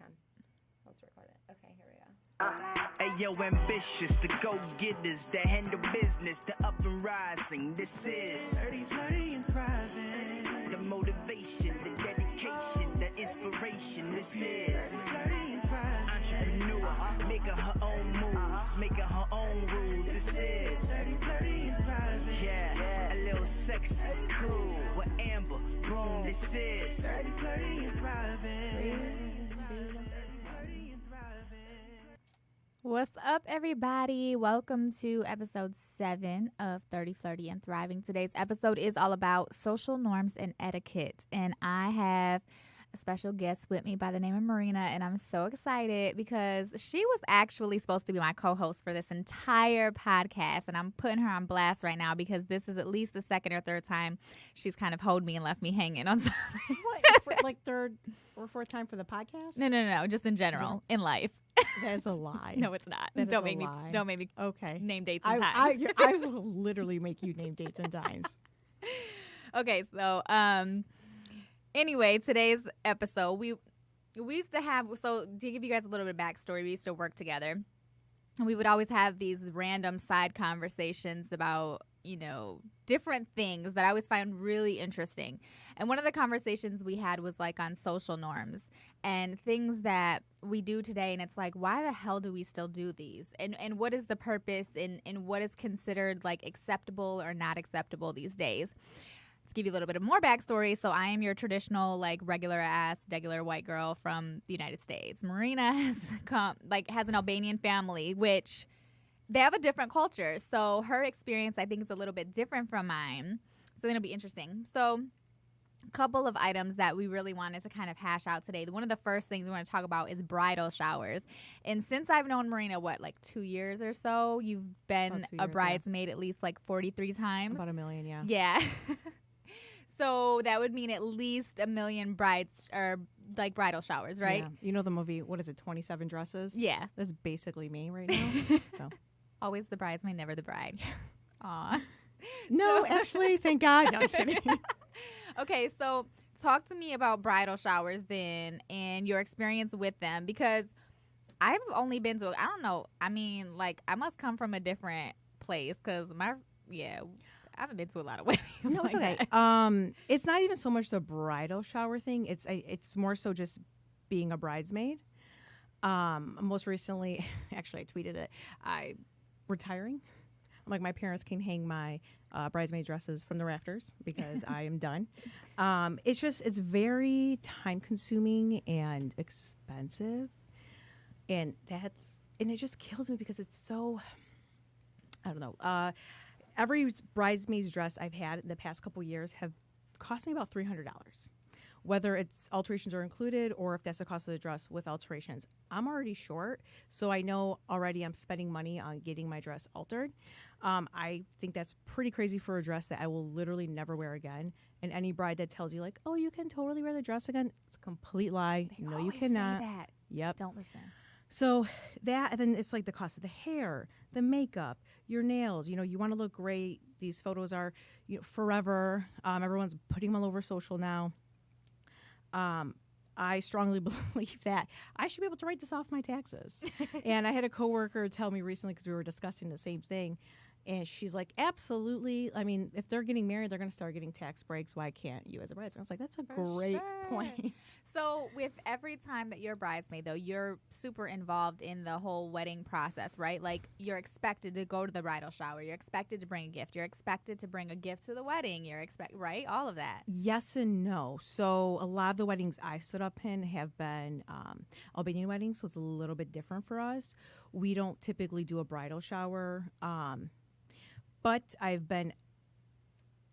can. Let's record it. Okay, here we go. Ayo, ambitious, the go-getters, the handle business, the up and rising. This is 30, 30 and thriving. The motivation, the dedication, the inspiration. This is 30 and thriving. Entrepreneur, making her own moves, making her own rules. This is 30, 30 and thriving. Yeah, a little sexy, cool with Amber. Boom, this is 30, 30 and thriving. What's up, everybody? Welcome to episode 7 of 30, Flirty, and Thriving. Today's episode is all about social norms and etiquette, and I have a special guest with me by the name of Marina, and I'm so excited because she was actually supposed to be my co-host for this entire podcast, and I'm putting her on blast right now because this is at least the second or third time she's kind of hoed me and left me hanging on something. What, like third or fourth time for the podcast? No, just in general, in life. That's a lie. No, it's not. That Don't is make a lie. Don't make me Okay. name dates and times. I will literally make you name dates and times. Okay, so anyway, today's episode, we used to have, so to give you guys a little bit of backstory, we used to work together, and we would always have these random side conversations about, you know, different things that I always find really interesting. And one of the conversations we had was like on social norms and things that we do today. And it's like, why the hell do we still do these? And what is the purpose and what is considered like acceptable or not acceptable these days? To give you a little bit of more backstory, so I am your traditional, like, regular white girl from the United States. Marina has an Albanian family, which they have a different culture. So her experience, I think, is a little bit different from mine. So then it'll be interesting. So a couple of items that we really wanted to kind of hash out today. One of the first things we want to talk about is bridal showers. And since I've known Marina, 2 years or so, you've been a bridesmaid at least like 43 times. About 1 million, yeah. Yeah. So that would mean at least 1 million bridal showers, right? Yeah. You know the movie, what is it, 27 Dresses? Yeah. That's basically me right now. So. Always the bridesmaid, never the bride. Aw. No, actually, thank God. No, I'm just kidding. Okay, so talk to me about bridal showers then and your experience with them, because I've only been to, I don't know, I mean, like, I must come from a different place because I haven't been to a lot of weddings. No, it's like okay. That. It's not even so much the bridal shower thing. It's more so just being a bridesmaid. Most recently, actually, I tweeted it. I'm retiring. I'm like, my parents can hang my bridesmaid dresses from the rafters because I am done. It's very time consuming and expensive, and it just kills me because it's so, I don't know. Every bridesmaid's dress I've had in the past couple years have cost me about $300. Whether it's alterations are included or if that's the cost of the dress with alterations. I'm already short, so I know already I'm spending money on getting my dress altered. I think that's pretty crazy for a dress that I will literally never wear again. And any bride that tells you, like, oh, you can totally wear the dress again, it's a complete lie. No, you cannot. Say that. Yep. Don't listen. So that, and then it's like the cost of the hair, the makeup, your nails. You know, you want to look great. These photos are, forever. Everyone's putting them all over social now. I strongly believe that I should be able to write this off my taxes. And I had a coworker tell me recently, because we were discussing the same thing, and she's like, absolutely. I mean, if they're getting married, they're going to start getting tax breaks. Why can't you as a bridesmaid? I was like, that's a great point. So with every time that you're a bridesmaid, though, you're super involved in the whole wedding process, right? Like, you're expected to go to the bridal shower. You're expected to bring a gift. You're expected to bring a gift to the wedding. Right? All of that. Yes and no. So a lot of the weddings I've stood up in have been Albanian weddings, so it's a little bit different for us. We don't typically do a bridal shower. But I've been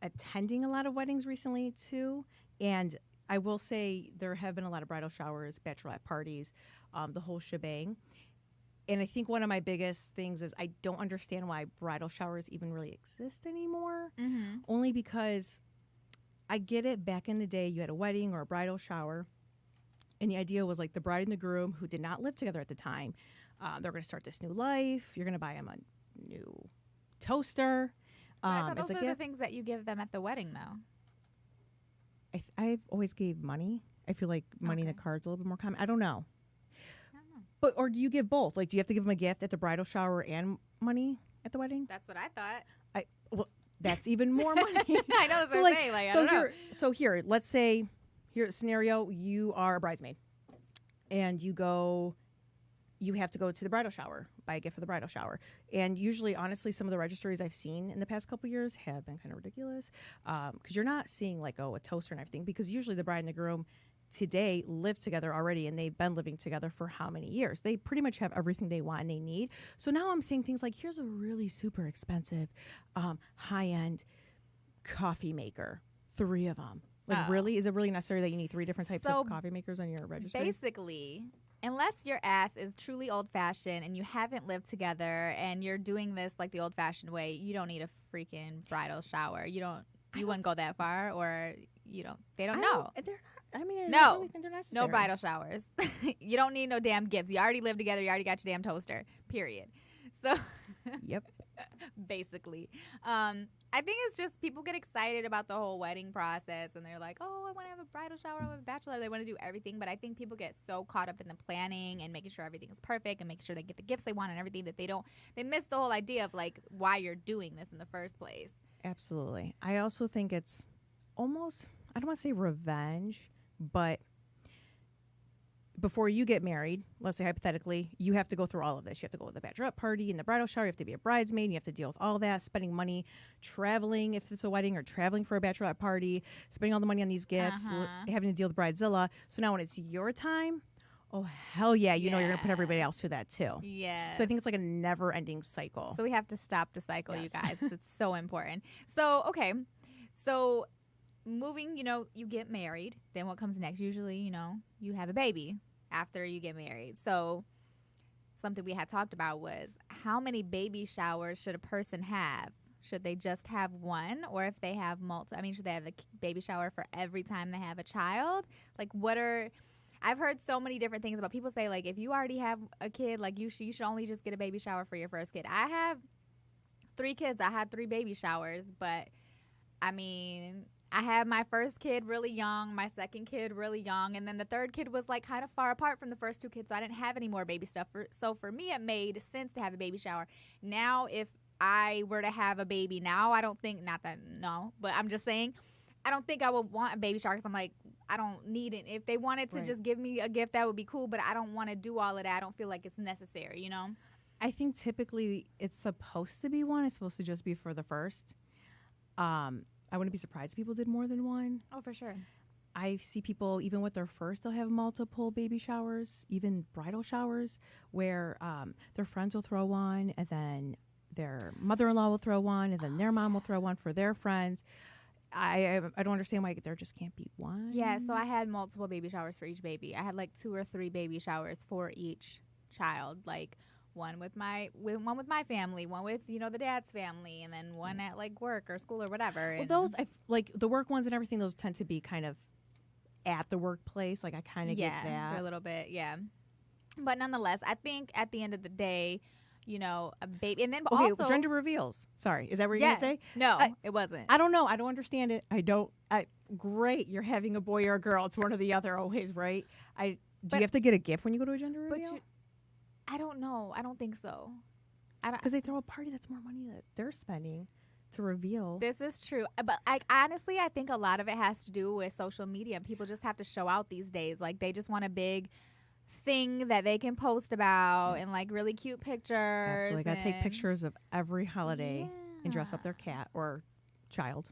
attending a lot of weddings recently, too. And I will say there have been a lot of bridal showers, bachelorette parties, the whole shebang. And I think one of my biggest things is I don't understand why bridal showers even really exist anymore. Mm-hmm. Only because I get it. Back in the day, you had a wedding or a bridal shower. And the idea was like the bride and the groom who did not live together at the time. They're going to start this new life. You're going to buy them a new toaster. I thought those are the things that you give them at the wedding, though. I've always gave money. I feel like money in the card's a little bit more common. I don't know. But or do you give both? Like, do you have to give them a gift at the bridal shower and money at the wedding? That's what I thought. Well, that's even more money. I know that's So what I'm like, saying. Like, I so don't know. here, let's say, here's a scenario: you are a bridesmaid, and you have to go to the bridal shower, buy a gift for the bridal shower. And usually, honestly, some of the registries I've seen in the past couple years have been kind of ridiculous, because you're not seeing like a toaster and everything, because usually the bride and the groom today live together already, and they've been living together for how many years? They pretty much have everything they want and they need. So now I'm seeing things like, here's a really super expensive, high-end coffee maker, 3 of them. Like, really? Is it really necessary that you need 3 different types of coffee makers on your registry? Basically, unless your ass is truly old-fashioned and you haven't lived together and you're doing this like the old-fashioned way, you don't need a freaking bridal shower. You wouldn't go that far, or they don't know. They're not. I mean, I No. don't really think they're necessary. No bridal showers. You don't need no damn gifts. You already live together. You already got your damn toaster. Period. So, Yep. basically, I think it's just people get excited about the whole wedding process, and they're like, "Oh, I want to have a bridal shower. I want a bachelor." They want to do everything, but I think people get so caught up in the planning and making sure everything is perfect and making sure they get the gifts they want and everything that they miss the whole idea of like why you're doing this in the first place. Absolutely. I also think it's almost, I don't want to say revenge, but before you get married, let's say hypothetically, you have to go through all of this. You have to go to the bachelorette party and the bridal shower. You have to be a bridesmaid. You have to deal with all that, spending money, traveling if it's a wedding, or traveling for a bachelorette party, spending all the money on these gifts, having to deal with Bridezilla. So now when it's your time, oh, hell yeah, you're going to put everybody else through that too. Yeah. So I think it's like a never-ending cycle. So we have to stop the cycle, Yes. you guys. It's so important. So, okay. So moving, you get married. Then what comes next? Usually, you have a baby after you get married. So something we had talked about was, how many baby showers should a person have? Should they just have one? Or if they have should they have a baby shower for every time they have a child? Like, I've heard so many different things about people say, like, if you already have a kid, like, you should only just get a baby shower for your first kid. I have 3 kids. I had 3 baby showers, but I mean, I had my first kid really young, my second kid really young, and then the third kid was like kind of far apart from the first 2 kids, so I didn't have any more baby stuff. So for me, it made sense to have a baby shower. Now, if I were to have a baby now, but I'm just saying, I don't think I would want a baby shower, because I'm like, I don't need it. If they wanted to just give me a gift, that would be cool, but I don't want to do all of that. I don't feel like it's necessary, I think typically it's supposed to be one. It's supposed to just be for the first. I wouldn't be surprised if people did more than one. Oh, for sure. I see people, even with their first, they'll have multiple baby showers, even bridal showers, where their friends will throw one, and then their mother-in-law will throw one, and then their mom will throw one for their friends. I don't understand why there just can't be one. Yeah, so I had multiple baby showers for each baby. I had like 2 or 3 baby showers for each child, like one with my family, one with the dad's family, and then one at like work or school or whatever. Well, those like the work ones and everything. Those tend to be kind of at the workplace. Like I kind of get that. They're a little bit, But nonetheless, I think at the end of the day, a baby, and then also gender reveals. Sorry, is that what you're gonna say? No, it wasn't. I don't know. I don't understand it. Great, you're having a boy or a girl. It's one or the other always, right? Do you have to get a gift when you go to a gender reveal? I don't know. I don't think so. Because they throw a party, that's more money that they're spending to reveal. This is true. But honestly, I think a lot of it has to do with social media. People just have to show out these days. Like, they just want a big thing that they can post about and like really cute pictures. Absolutely. Got to take pictures of every holiday and dress up their cat or child.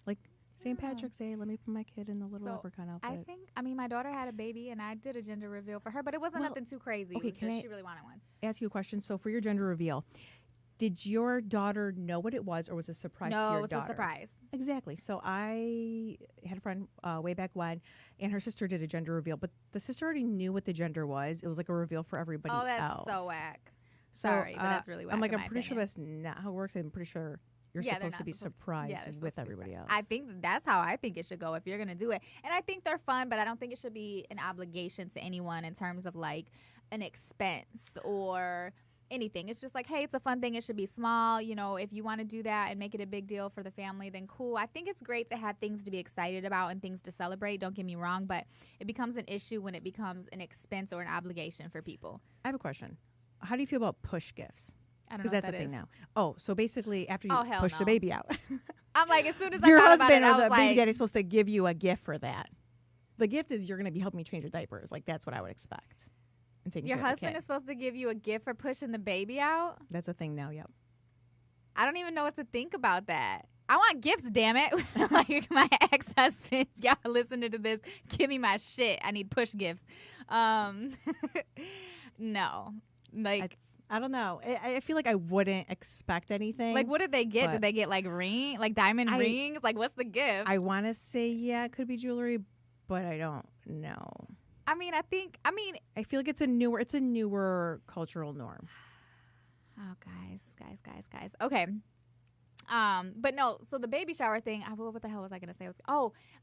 Like St. Patrick's Day, let me put my kid in the little leprechaun outfit. My daughter had a baby, and I did a gender reveal for her, but it wasn't nothing too crazy. Okay, it was just she really wanted one. Ask you a question. So for your gender reveal, did your daughter know what it was, or was it a surprise to your daughter? No, it was a surprise. Exactly. So I had a friend way back when, and her sister did a gender reveal, but the sister already knew what the gender was. It was like a reveal for everybody else. Oh, that's so whack. So, sorry, but that's really whack. I'm pretty sure that's not how it works. I'm pretty sure you're supposed to be surprised with everybody else. I think that's how I think it should go if you're going to do it. And I think they're fun, but I don't think it should be an obligation to anyone in terms of like an expense or anything. It's just like, hey, it's a fun thing. It should be small. You know, if you want to do that and make it a big deal for the family, then cool. I think it's great to have things to be excited about and things to celebrate. Don't get me wrong, but it becomes an issue when it becomes an expense or an obligation for people. I have a question. How do you feel about push gifts? I don't know Because what that's that the thing is. now. Oh, so basically after you Oh, hell push no. the baby out, I'm like, as soon as your I thought about husband it, I or was the baby like, daddy's supposed to give you a gift for that. The gift is you're going to be helping me change your diapers. Like, that's what I would expect. And taking your care of the husband kid. is supposed to give you a gift for pushing the baby out? That's a thing now, yep. I don't even know what to think about that. I want gifts, damn it. Like my ex-husband, y'all listening to this, give me my shit. I need push gifts. No. Like, I don't know. I feel like I wouldn't expect anything. like what did they get? but Did they get like diamond rings? Like what's the gift? I want to say, yeah, it could be jewelry, but I don't know. I mean, I feel like it's a newer cultural norm. oh, guys. Okay. But no, so the baby shower thing, what the hell was I going to say?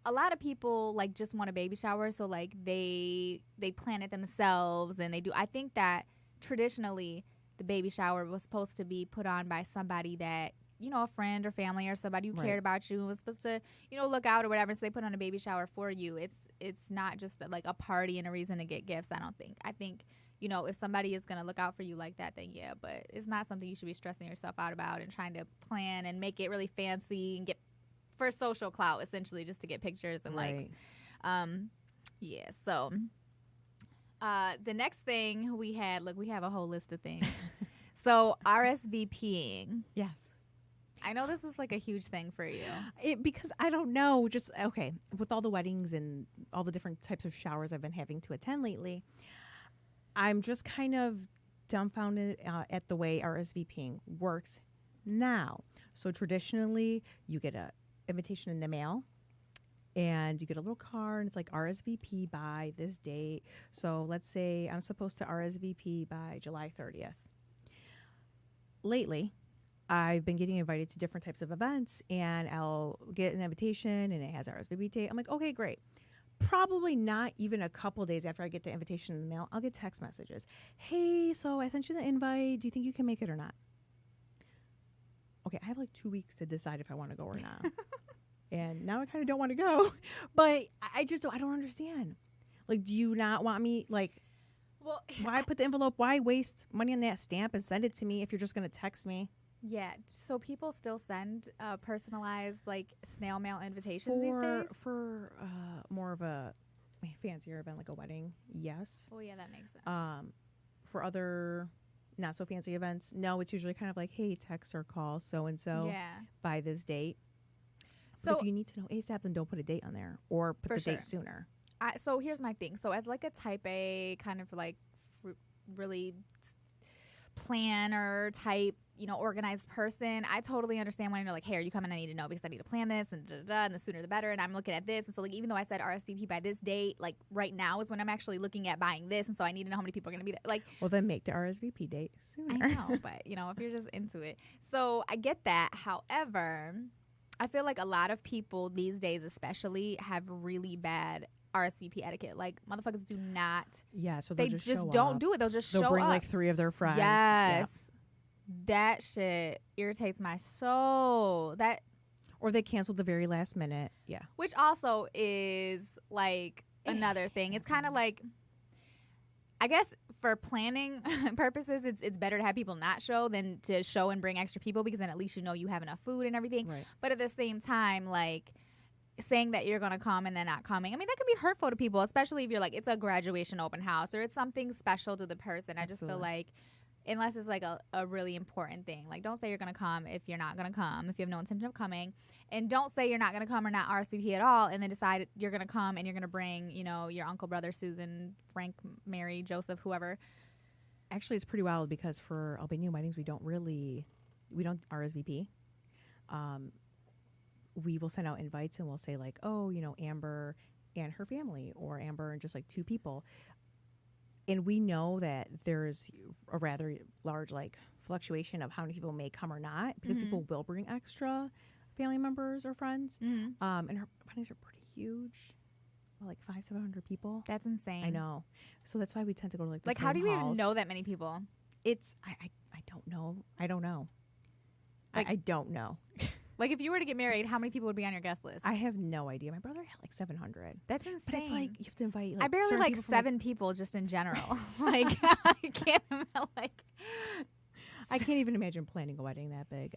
A lot of people like just want a baby shower. So like they plan it themselves and they do. I think that traditionally the baby shower was supposed to be put on by somebody that, you know, a friend or family or somebody who Right. cared about you, was supposed to, you know, look out or whatever. So they put on a baby shower for you. It's not just like a party and a reason to get gifts. I think, you know, if somebody is going to look out for you like that, then yeah, but it's not something you should be stressing yourself out about and trying to plan and make it really fancy and get for social clout, essentially, just to get pictures and likes. Yeah, so the next thing we had, look, we have a whole list of things. So RSVPing. Yes. I know this was like a huge thing for you. Because I don't know, just, okay, with all the weddings and all the different types of showers I've been having to attend lately, I'm just kind of dumbfounded at the way RSVPing works now. So traditionally, you get an invitation in the mail, and you get a little card, and it's like RSVP by this date. So let's say I'm supposed to RSVP by July 30th. Lately, I've been getting invited to different types of events, and I'll get an invitation, and it has RSVP date. I'm like, okay, great. Probably not even a couple days after I get the invitation in the mail, I'll get text messages. Hey, so I sent you the invite. Do you think you can make it or not? Okay, I have like 2 weeks to decide if I want to go or not. And now I kind of don't want to go. But I don't understand. Like, do you not want me, like, Well, why put the envelope? Why waste money on that stamp and send it to me if you're just going to text me? yeah. So people still send personalized like snail mail invitations these days. For more of a fancier event like a wedding, yes. Oh yeah, that makes sense. For other not so fancy events, no, it's usually kind of like, hey, text or call so and so yeah. by this date. So But if you need to know ASAP, then don't put a date on there or put For the sure. date sooner. So here's my thing. So as like a type A kind of like really planner type, you know, organized person, I totally understand when you're like, hey, are you coming? I need to know because I need to plan this and and the sooner the better. And I'm looking at this. And so like, even though I said RSVP by this date, like right now is when I'm actually looking at buying this. And so I need to know how many people are going to be there. Like, Well, then make the RSVP date sooner. I know, but you know, if you're just into it. So I get that. However, I feel like a lot of people these days especially have really bad RSVP etiquette. Like motherfuckers do not. Yeah, so They they'll just show don't up. do it. They'll just They'll show bring up. like 3 of their friends. Yes. Yep. That shit irritates my soul. That Or they cancel the very last minute. Yeah. which also is like another thing. It's kind of like, I guess for planning purposes, it's better to have people not show than to show and bring extra people, because then at least you know you have enough food and everything. Right. But at the same time, like saying that you're going to come and then not coming, I mean, that can be hurtful to people, especially if you're like, it's a graduation open house or it's something special to the person. I just feel Absolutely. like, unless it's like a really important thing, like don't say you're going to come if you're not going to come, if you have no intention of coming. And don't say you're not going to come or not RSVP at all and then decide you're going to come and you're going to bring, you know, your uncle, brother, Susan, Frank, Mary, Joseph, whoever. Actually, it's pretty wild because for Albanian weddings, we don't RSVP. We will send out invites and we'll say like, oh, you know, Amber and her family, or Amber and just like 2 people. And we know that there's a rather large like fluctuation of how many people may come or not, because people will bring extra family members or friends. And our weddings are pretty huge, like 500-700 people. That's insane. I know. So that's why we tend to go to like the Like, same how do you even halls. know that many people? it's I don't know. I don't know. Like- I don't know. Like, if you were to get married, how many people would be on your guest list? I have no idea. My brother had like 700. That's insane. But it's like you have to invite. Like, I barely certain like people from, 7 people just in general. Like, I can't I can't even imagine planning a wedding that big.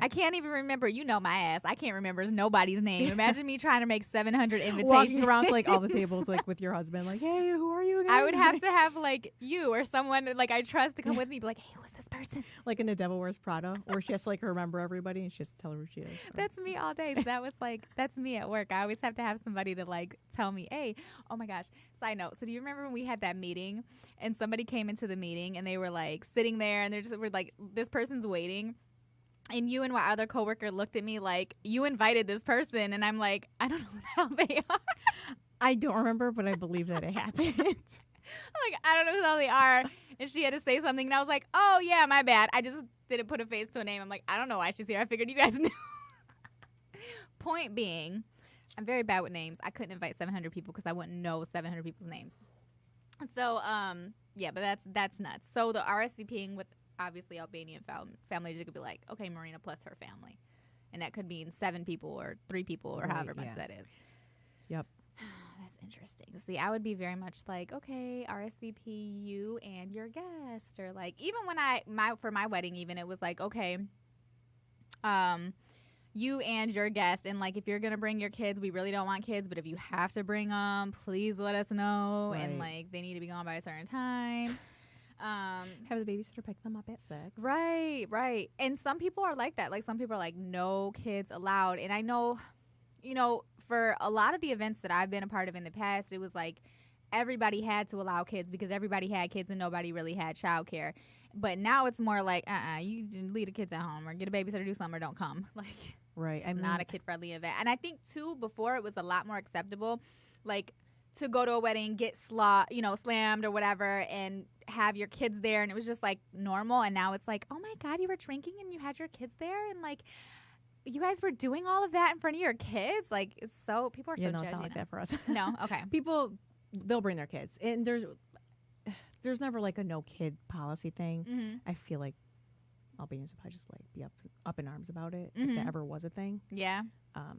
I can't even remember. You know my ass. I can't remember nobody's name. Imagine me trying to make 700 invitations. Walking around to like all the tables, like with your husband, like, hey, who are you again? I would have to have like you or someone like I trust to come with me. Be like, hey, who's this person? Like in The Devil Wears Prada, where she has to like remember everybody and she has to tell her who she is. That's me all day. So that was like, that's me at work. I always have to have somebody to like tell me, hey, oh my gosh. Side note. So do you remember when we had that meeting and somebody came into the meeting and they were like sitting there and were like, this person's waiting. And you and my other coworker looked at me like, you invited this person. And I'm like, I don't know who the hell they are. I don't remember, but I believe that it happened. I'm like, I don't know who the hell they are. And she had to say something. And I was like, oh, yeah, my bad. I just didn't put a face to a name. I'm like, I don't know why she's here. I figured you guys knew. Point being, I'm very bad with names. I couldn't invite 700 people because I wouldn't know 700 people's names. So, yeah, but that's nuts. So the RSVPing with obviously Albanian families, you could be like, okay, Marina plus her family. And that could mean 7 people or 3 people or Right, however much yeah. that is. Yep. That's interesting. See, I would be very much like, okay, RSVP you and your guest. Or like, even when for my wedding even, it was like, okay, you and your guest. And like, if you're going to bring your kids, we really don't want kids. But if you have to bring them, please let us know. Right. And like, they need to be gone by a certain time. Have the babysitter pick them up at 6. Right. And some people are like that. Like, some people are like, no kids allowed. And I know, you know, for a lot of the events that I've been a part of in the past, it was like everybody had to allow kids because everybody had kids and nobody really had childcare. But now it's more like, you leave the kids at home or get a babysitter, do something, or don't come. Like, Right. it's not a kid-friendly event. And I think, too, before it was a lot more acceptable, like, to go to a wedding, get slammed or whatever, and have your kids there, and it was just like normal. And now it's like, oh my God, you were drinking and you had your kids there, and like you guys were doing all of that in front of your kids. Like, it's so people are so no, judgy it's not like now. that for us. No, okay. People, they'll bring their kids, and there's never like a no kid policy thing. Mm-hmm. I feel like Albanians would probably just like be up in arms about it if that ever was a thing. Yeah. I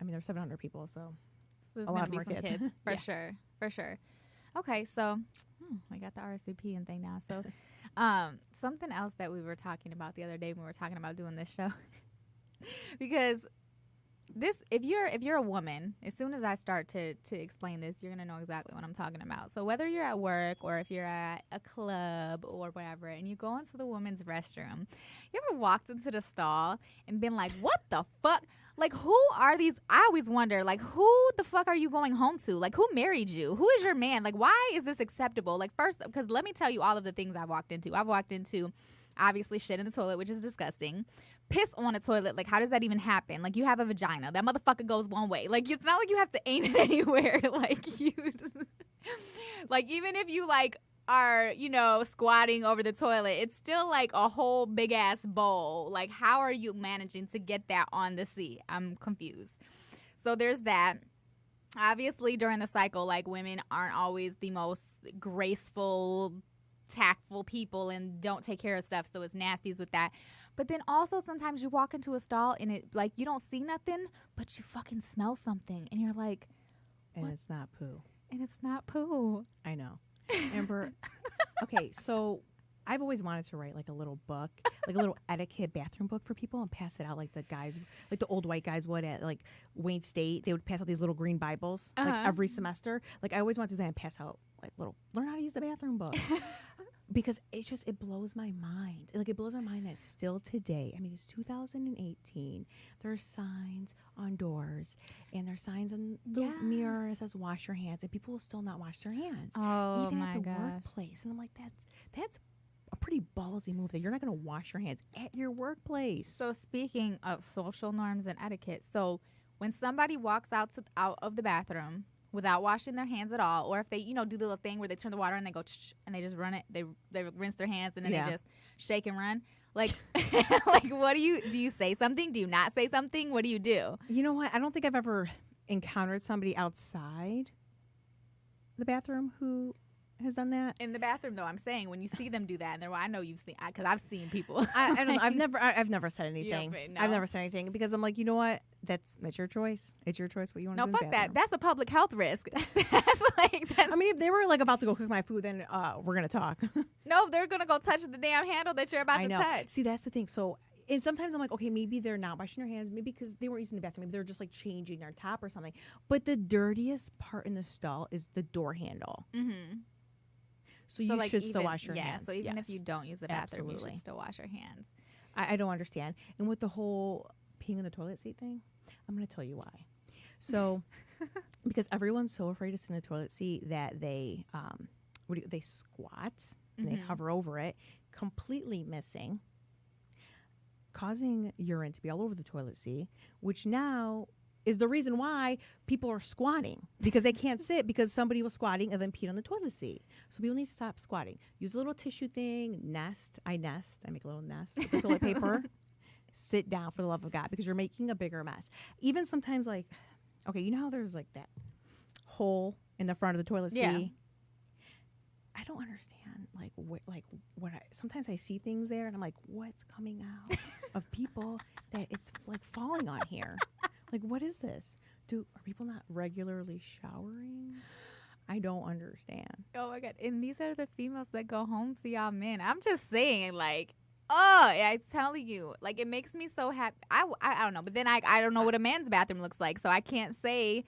mean, there's 700 people, so There's a lot gonna be more some kids. for Yeah. sure. Okay, so I got the RSVP and thing now. So something else that we were talking about the other day when we were talking about doing this show, because if you're a woman, as soon as I start to explain this, you're gonna know exactly what I'm talking about. So whether you're at work or if you're at a club or whatever, and you go into the women's restroom, you ever walked into the stall and been like, what the fuck? Like, who are these? I always wonder, like, who the fuck are you going home to? Like, who married you? Who is your man? Like, why is this acceptable? Like, first, because let me tell you all of the things I've walked into. I've walked into, obviously, shit in the toilet, which is disgusting. Piss on a toilet. Like, how does that even happen? Like, you have a vagina. That motherfucker goes one way. Like, it's not like you have to aim it anywhere. Like, you just, like, even if you, like, are, squatting over the toilet, it's still like a whole big ass bowl. Like, how are you managing to get that on the seat? I'm confused. So there's that. Obviously, during the cycle, like, women aren't always the most graceful, tactful people and don't take care of stuff, so it's nasties with that. But then also sometimes you walk into a stall and it, like, you don't see nothing, but you fucking smell something and you're like, and what? it's not poo. And it's not poo. I know. Amber, okay, so I've always wanted to write like a little book, like a little etiquette bathroom book for people and pass it out like the guys, like the old white guys would at like Wayne State. They would pass out these little green Bibles like every semester. Like, I always want to do that and pass out like learn how to use the bathroom book. Because it blows my mind. Like, it blows my mind that still today, I mean, it's 2018, there are signs on doors and there are signs on the mirror that says wash your hands, and people will still not wash their hands. Oh, even my at the gosh. workplace. And I'm like, that's a pretty ballsy move that you're not going to wash your hands at your workplace. So speaking of social norms and etiquette, so when somebody walks out of the bathroom without washing their hands at all, or if they, do the little thing where they turn the water and they go and they just run it, they rinse their hands and then they just shake and run. Like, like, what do you say something? Do you not say something? What do you do? You know what? I don't think I've ever encountered somebody outside the bathroom who has done that. In the bathroom, though, I'm saying when you see them do that, and I know you've seen, because I've seen people. I don't know. I've never said anything. No. I've never said anything because I'm like, you know what? That's your choice. It's your choice what you want to do. No, fuck in the that. bathroom. That's a public health risk. I mean, if they were like about to go cook my food, then we're gonna talk. No, they're gonna go touch the damn handle that you're about to touch. See, that's the thing. So, and sometimes I'm like, okay, maybe they're not washing their hands, maybe because they weren't using the bathroom, maybe they're just like changing their top or something. But the dirtiest part in the stall is the door handle. Mm-hmm. So you should still wash your hands. Yeah, so even if you don't use the bathroom, you Absolutely. should still wash your hands. I don't understand. And with the whole peeing in the toilet seat thing, I'm going to tell you why. So, because everyone's so afraid to sit in the toilet seat that they they squat and they hover over it, completely missing, causing urine to be all over the toilet seat, which now is the reason why people are squatting, because they can't sit because somebody was squatting and then peed on the toilet seat. So people need to stop squatting. Use a little tissue thing, nest. I make a little nest with the toilet paper. Sit down, for the love of God, because you're making a bigger mess. Even sometimes, like, okay, you know how there's like that hole in the front of the toilet seat? Yeah. I don't understand, sometimes I see things there and I'm like, what's coming out of people that it's like falling on here? Like, what is this? Are people not regularly showering? I don't understand. Oh my God. And these are the females that go home to y'all men. I'm just saying, like, oh, I tell you, like, it makes me so happy. I don't know, but then I don't know what a man's bathroom looks like, so I can't say.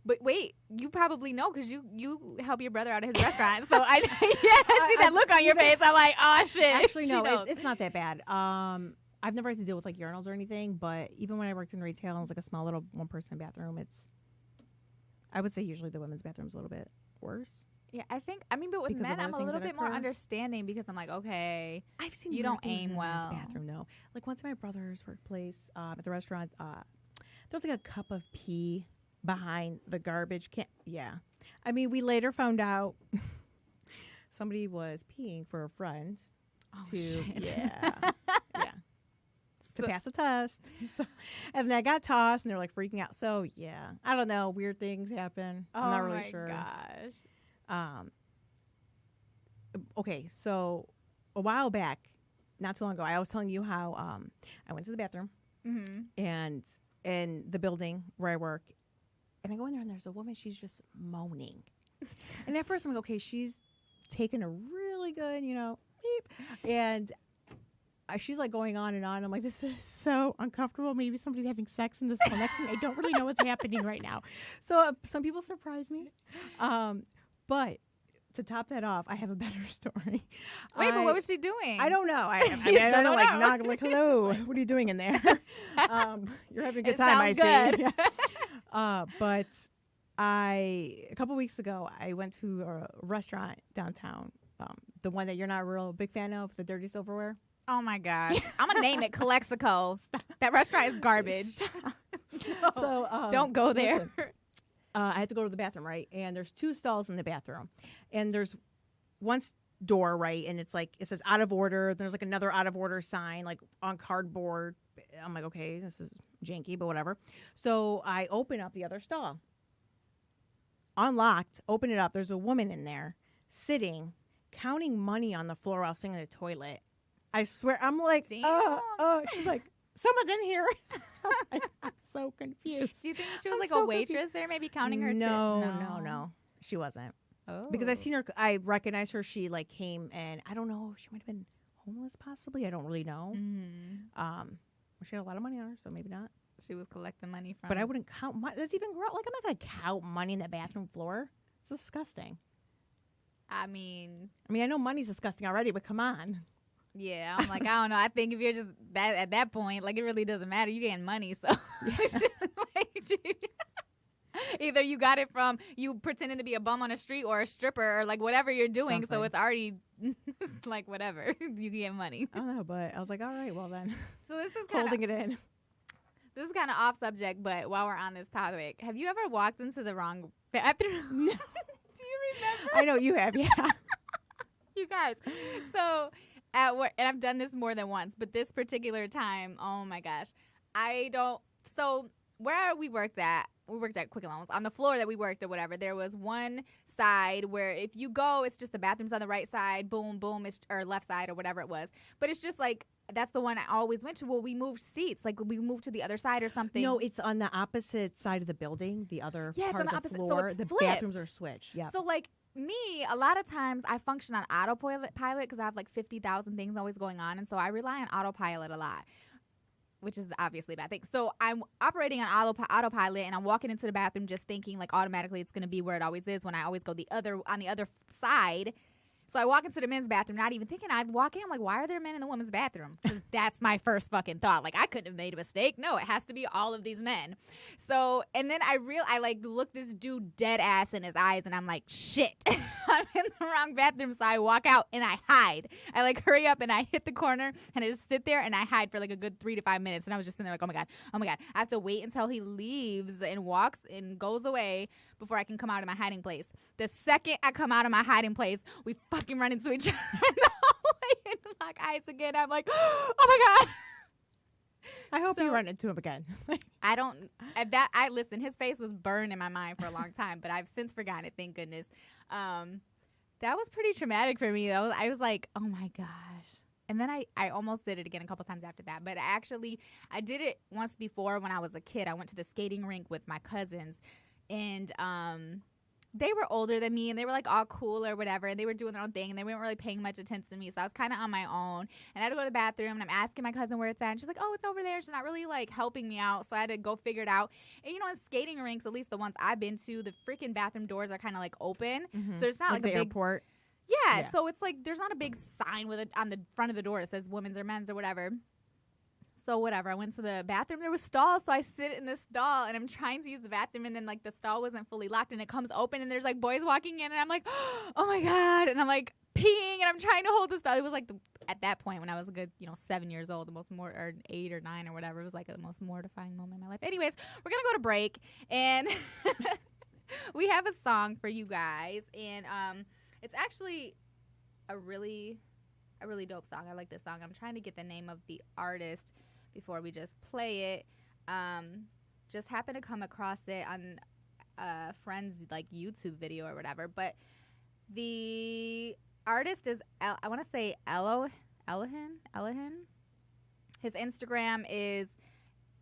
But wait, you probably know because you help your brother out at his restaurant. So I see that look on your face. I'm like, oh shit. Actually, no, it's not that bad. I've never had to deal with like urinals or anything, but even when I worked in retail and it was like a small little one-person bathroom, I would say usually the women's bathroom's a little bit worse. Yeah, but with men, I'm a little bit more understanding because I'm like, okay, I've seen you don't aim in well. The bathroom though. Like once at my brother's workplace at the restaurant, there was like a cup of pee behind the garbage can. Yeah, I mean, we later found out somebody was peeing for a friend. Oh to, shit! Yeah, yeah. To pass a test. So, and then I got tossed and they were like freaking out. So yeah, I don't know. Weird things happen. I'm not really sure. Oh my gosh. Okay, so a while back, not too long ago, I was telling you how I went to the bathroom and in the building where I work, and I go in there and there's a woman. She's just moaning, and at first I'm like, okay, she's taking a really good, beep, and she's like going on and on. I'm like, this is so uncomfortable. Maybe somebody's having sex in the cell next to me. I don't really know what's happening right now. So some people surprise me. But to top that off, I have a better story. Wait, but what was she doing? I don't know. I don't know. Like, hello, what are you doing in there? You're having a good time, I see. Yeah. But a couple weeks ago, I went to a restaurant downtown, the one that you're not a real big fan of, the dirty silverware. Oh my gosh. I'm going to name it Calexico. That restaurant is garbage. So don't go there. Listen, I had to go to the bathroom, right? And there's 2 stalls in the bathroom. And there's one door, right? And it's like, it says out of order. There's like another out of order sign, like on cardboard. I'm like, okay, this is janky, but whatever. So I open up the other stall. Unlocked, open it up. There's a woman in there sitting, counting money on the floor while sitting in the toilet. I swear, I'm like, she's like, someone's in here. I'm so confused. Do you think she was like a waitress there, maybe counting her? No. She wasn't. Oh. Because I seen her, I recognized her. She like came and I don't know, she might have been homeless possibly. I don't really know. Mm-hmm. She had a lot of money on her, so maybe not. She was collecting money from. But I wouldn't count money. That's even gross. Like, I'm not going to count money in the bathroom floor. It's disgusting. I mean, I know money's disgusting already, but come on. Yeah, I'm like, I don't know. I think if you're just that at that point, like, it really doesn't matter. You're getting money, so either you got it from you pretending to be a bum on the street or a stripper or like whatever you're doing. Something. So it's already like whatever you get money. I don't know, but I was like, all right, well then. So this is kind holding it in. This is kind of off subject, but while we're on this topic, have you ever walked into the wrong bathroom? Do you remember? I know you have, yeah. You guys, so at work, and I've done this more than once, but this particular time, oh my gosh, so where we worked at, we worked at Quicken Loans. On the floor that we worked or whatever, there was one side where if you go, it's just the bathrooms on the right side, boom, boom, or left side or whatever it was. But it's just like, that's the one I always went to. Well, we moved seats. Like, we moved to the other side or something. No, it's on the opposite side of the building, the other Yeah, it's part on the of the opposite- so floor. it's the flipped. bathrooms are switched. Yeah. So, like, me, a lot of times I function on autopilot because I have like 50,000 things always going on. And so I rely on autopilot a lot, which is obviously a bad thing. So I'm operating on autopilot, and I'm walking into the bathroom just thinking like automatically it's going to be where it always is when I always go on the other side. So I walk into the men's bathroom, not even thinking. I walk in, I'm like, why are there men in the women's bathroom? Because that's my first fucking thought. Like, I couldn't have made a mistake. No, it has to be all of these men. So, and then I like look this dude dead ass in his eyes, and I'm like, shit, I'm in the wrong bathroom. So I walk out and I hide. I like hurry up and I hit the corner and I just sit there and I hide for like a good 3 to 5 minutes. And I was just sitting there like, oh my God. I have to wait until he leaves and walks and goes away before I can come out of my hiding place. The second I come out of my hiding place, we fucking run into each other in the hallway and lock eyes again. I'm like, oh my God. I hope you run into him again. Listen, his face was burned in my mind for a long time, but I've since forgotten it, thank goodness. That was pretty traumatic for me, though. I was like, oh my gosh. And then I almost did it again a couple times after that. But I did it once before when I was a kid. I went to the skating rink with my cousins, and they were older than me, and they were like all cool or whatever, and they were doing their own thing, and they weren't really paying much attention to me. So I was kind of on my own, and I had to go to the bathroom, and I'm asking my cousin where it's at, and she's like, oh, it's over there. She's not really like helping me out, so I had to go figure it out. And in skating rinks, at least the ones I've been to, the freaking bathroom doors are kind of like open, so it's not like the a big airport. Yeah, so it's like there's not a big sign with it on the front of the door that says women's or men's or whatever. So whatever, I went to the bathroom. There was stalls, so I sit in this stall, and I'm trying to use the bathroom, and then like the stall wasn't fully locked, and it comes open, and there's like boys walking in, and I'm like, oh my God, and I'm like peeing, and I'm trying to hold the stall. It was like at that point when I was a good 7 years old, or 8 or 9 or whatever, it was like the most mortifying moment in my life. Anyways, we're gonna go to break, and we have a song for you guys, and it's actually a really dope song. I like this song. I'm trying to get the name of the artist before we just play it. Just happened to come across it on a friend's like YouTube video or whatever. But the artist is I want to say Elohin. His Instagram is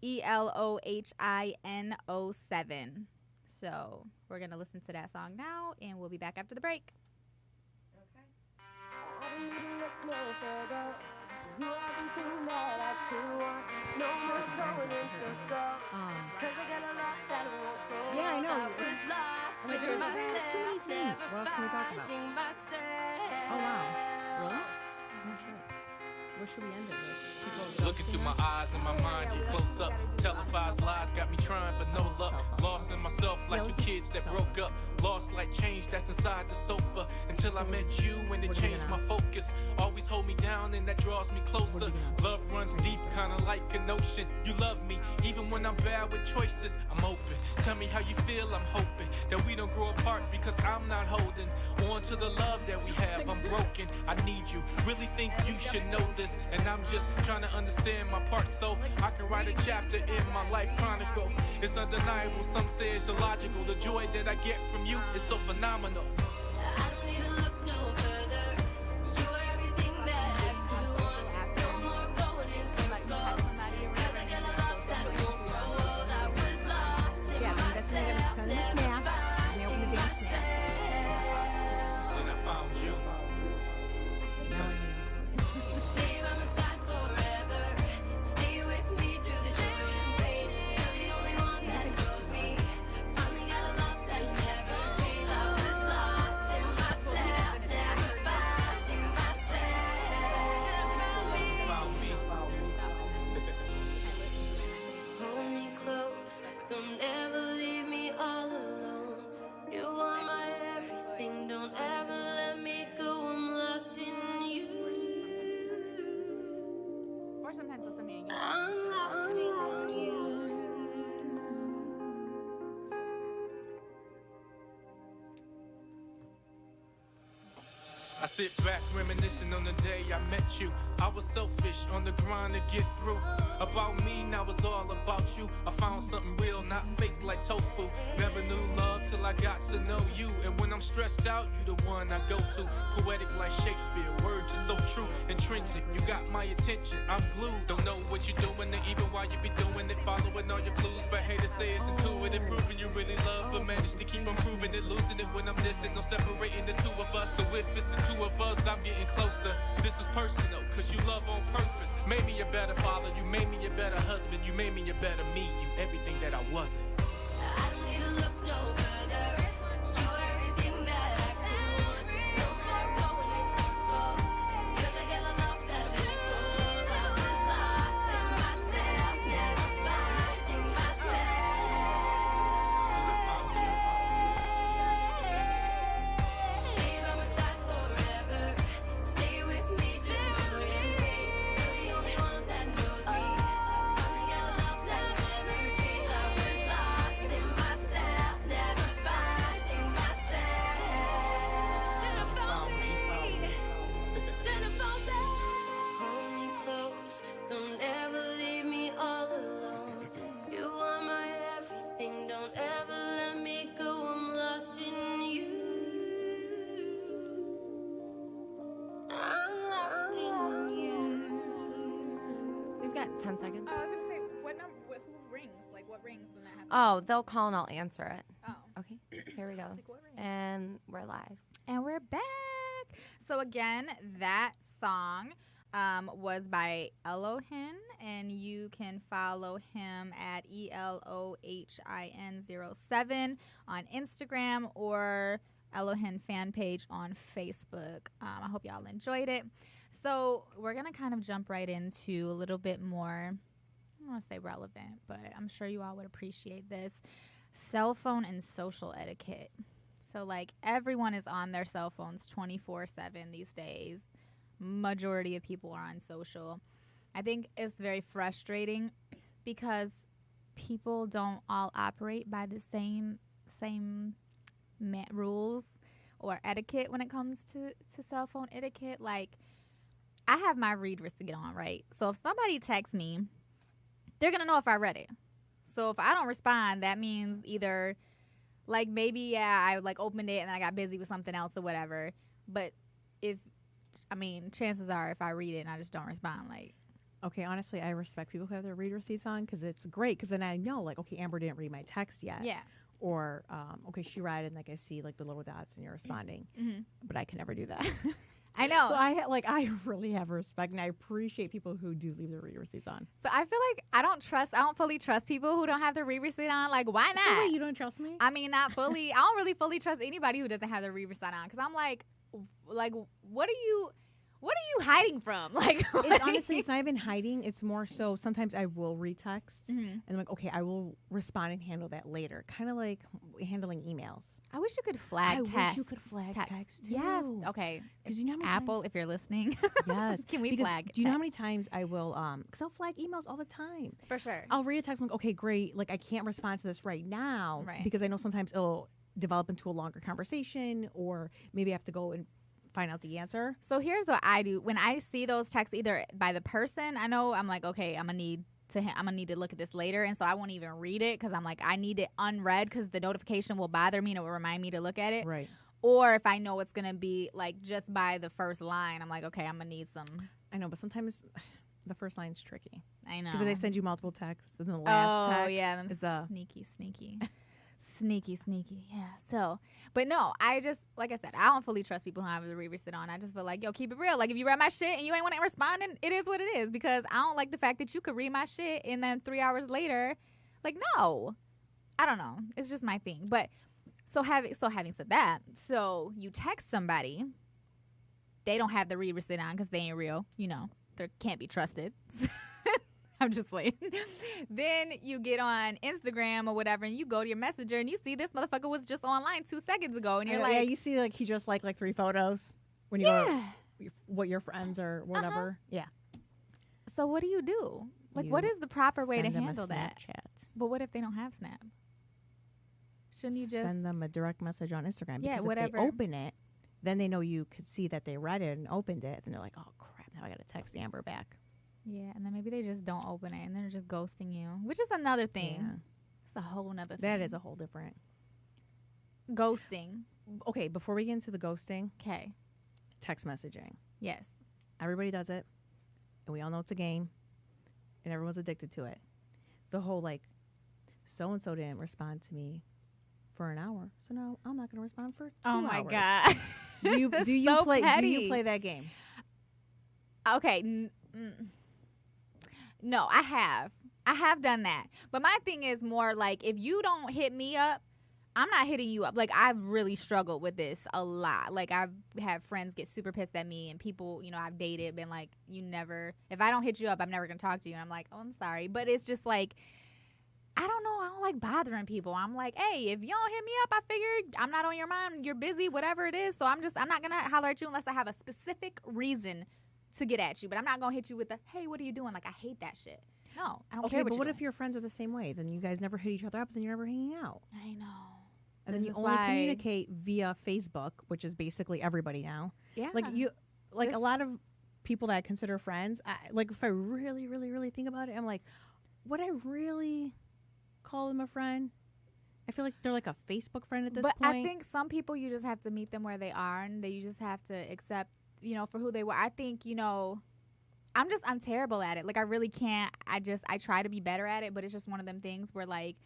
ELOHINO7. So we're gonna listen to that song now, and we'll be back after the break. Yeah, I know. Wait, there's too many things. What else can we talk about? Oh, wow. Really? Oh, shit. What should we end it with? Look into my eyes and my mind get close up. Televised lies got me trying but no luck. Lost in myself like two kids that broke up. Lost like change that's inside the sofa. Until I met you and it changed my focus. Always hold me down and that draws me closer. Love runs deep, kinda like an ocean. You love me even when I'm bad with choices. I'm open. Tell me how you feel, I'm hoping that we don't grow apart because I'm not holding on to the love that we have. I'm broken, I need you. Really think you should know this. And I'm just trying to understand my part so I can write a chapter in my life chronicle. It's undeniable, some say it's illogical. The joy that I get from you is so phenomenal. I don't need to look no further. You are everything that I could want. No more going in circles. 'Cause I got a love that won't grow old. I was lost in Yeah, that's when you're going to send them a snap, and they open the damn snap. Then I found you. Now I need Stay by my side forever. Stay with me through the joy and pain. You're the only one that knows me. Finally got a love that never changed. I was lost in myself. I sit back reminiscing on the day I met you. I was selfish on the grind to get through. About me, now it's all about you. I found something real, not fake like tofu. Never knew love till I got to know you. And when I'm stressed out, you the one I go to. Poetic like Shakespeare, words are so true. Intrinsic, you got my attention, I'm glued. Don't know what you're doing, and even while you be doing it, following all your clues. But haters say it's intuitive, proving you really love. But manage to keep on proving it, losing it when I'm distant. No separating the two of us. So if it's the two of us, I'm getting closer. This is personal, cause you love on purpose. Made me a better father, you made me a better husband, you made me a better me, you everything that I wasn't. I don't need to look no further. You're everything that I could want. No more going in circles. 'Cause I get love that let go. I was lost in myself, never finding myself. Stay by my side forever. Stay with me through joy and pain. You're the only one that knows me. Finally got a love that never changed. I was lost in myself, never finding myself. Then I found me. Then I found that. Hold me close. Don't ever leave me all alone. You are my everything. Don't ever let me go. I'm lost in you. I'm lost in you. We've got 10 seconds. I was going to say, who rings? Like, what rings when that happens? Oh, they'll call and I'll answer it. Oh. Okay, here we go. Like, what rings? And we're live. And we're back. So again, that song was by Elohin, and you can follow him at ELOHIN07 on Instagram or Elohin fan page on Facebook. I hope y'all enjoyed it. So we're gonna kind of jump right into a little bit more, I don't want to say relevant, but I'm sure you all would appreciate this. Cell phone and social etiquette. So, like, everyone is on their cell phones 24/7 these days. Majority of people are on social. I think it's very frustrating because people don't all operate by the same rules or etiquette when it comes to cell phone etiquette. Like, I have my read receipt on, right? So if somebody texts me, they're going to know if I read it. So if I don't respond, that means either, like, maybe, yeah, I, like, opened it and I got busy with something else or whatever. But chances are if I read it and I just don't respond, like. Okay, honestly, I respect people who have their read receipts on because it's great because then I know, like, okay, Amber didn't read my text yet. Yeah. Or, okay, she read it and, like, I see, like, the little dots and you're responding. Mm-hmm. But I can never do that. I know. So I really have respect and I appreciate people who do leave their read receipts on. So I feel like I don't fully trust people who don't have their read receipt on. Like, why not? So wait, you don't trust me? I mean, not fully. I don't really fully trust anybody who doesn't have their read receipt on because I'm like, what are you hiding from? Like, Honestly, it's not even hiding. It's more so sometimes I will retext and I'm like, okay, I will respond and handle that later. Kind of like handling emails. I wish you could flag text. I wish you could flag text too. Yes. Okay. Because you know how many Apple, times, if you're listening. yes. Can we Because flag do you know how many text? times I will, because I'll flag emails all the time. For sure. I'll read a text, I'm like, okay, great. Like, I can't respond to this right now. Right. Because I know sometimes it'll develop into a longer conversation or maybe I have to go and find out the answer. So here's what I do. When I see those texts either by the person, I know I'm like, okay, I'm gonna need to look at this later, and so I won't even read it because I'm like, I need it unread because the notification will bother me and it will remind me to look at it. Right. Or if I know it's gonna be like just by the first line, I'm like, okay, I'm gonna need some. I know, but sometimes the first line's tricky. I know. Because they send you multiple texts and the last text yeah, is a... Sneaky. Yeah. So, but no, I just, like I said, I don't fully trust people who have the read receipt on. I just feel like, yo, keep it real. Like, if you read my shit and you ain't want to respond, then it is what it is. Because I don't like the fact that you could read my shit and then 3 hours later, like, no. I don't know. It's just my thing. But so having said that, so you text somebody, they don't have the read receipt on because they ain't real. You know, they can't be trusted. I'm just playing. Then you get on Instagram or whatever, and you go to your messenger, and you see this motherfucker was just online 2 seconds ago, and you're like, yeah, you see, like, he just like 3 photos when you go what your friends or whatever. Yeah. So what do you do? Like, You what is the proper way to send them a handle that? Snapchat. But what if they don't have Snap? Shouldn't you just send them a direct message on Instagram? Yeah, Because whatever. if they open it, Then they know you could see that they read it and opened it, and they're like, oh crap, now I got to text Amber back. Yeah, and then maybe they just don't open it, and they're just ghosting you, which is another thing. Yeah. It's a whole nother thing. That is a whole different. Ghosting. Okay, before we get into the ghosting, Okay. text messaging. Yes. Everybody does it, and we all know it's a game, and everyone's addicted to it. The whole like, so and so didn't respond to me for an hour, so now I'm not going to respond for 2 Oh my hours. God. Do you This do is you so play petty. do you play that game? Okay. No, I have done that. But my thing is more like, if you don't hit me up, I'm not hitting you up. Like, I've really struggled with this a lot. Like, I've had friends get super pissed at me, and people, I've dated, been like, if I don't hit you up, I'm never going to talk to you. And I'm like, oh, I'm sorry. But it's just like, I don't know. I don't like bothering people. I'm like, hey, if you don't hit me up, I figured I'm not on your mind. You're busy, whatever it is. So I'm not going to holler at you unless I have a specific reason to get at you. But I'm not going to hit you with the, hey, what are you doing? Like, I hate that shit. No, I don't care Okay, but what you're if your friends are the same way? Then you guys never hit each other up, then you're never hanging out. I know. And then This you is only why- communicate via Facebook, which is basically everybody now. Yeah. A This- lot of people that I consider friends, if I really, really, really think about it, I'm like, would I really call them a friend? I feel like they're like a Facebook friend at this But point. I think some people, you just have to meet them where they are, and you just have to accept, for who they were. I think, I'm terrible at it. Like, I really can't. I try to be better at it, but it's just one of them things where, like,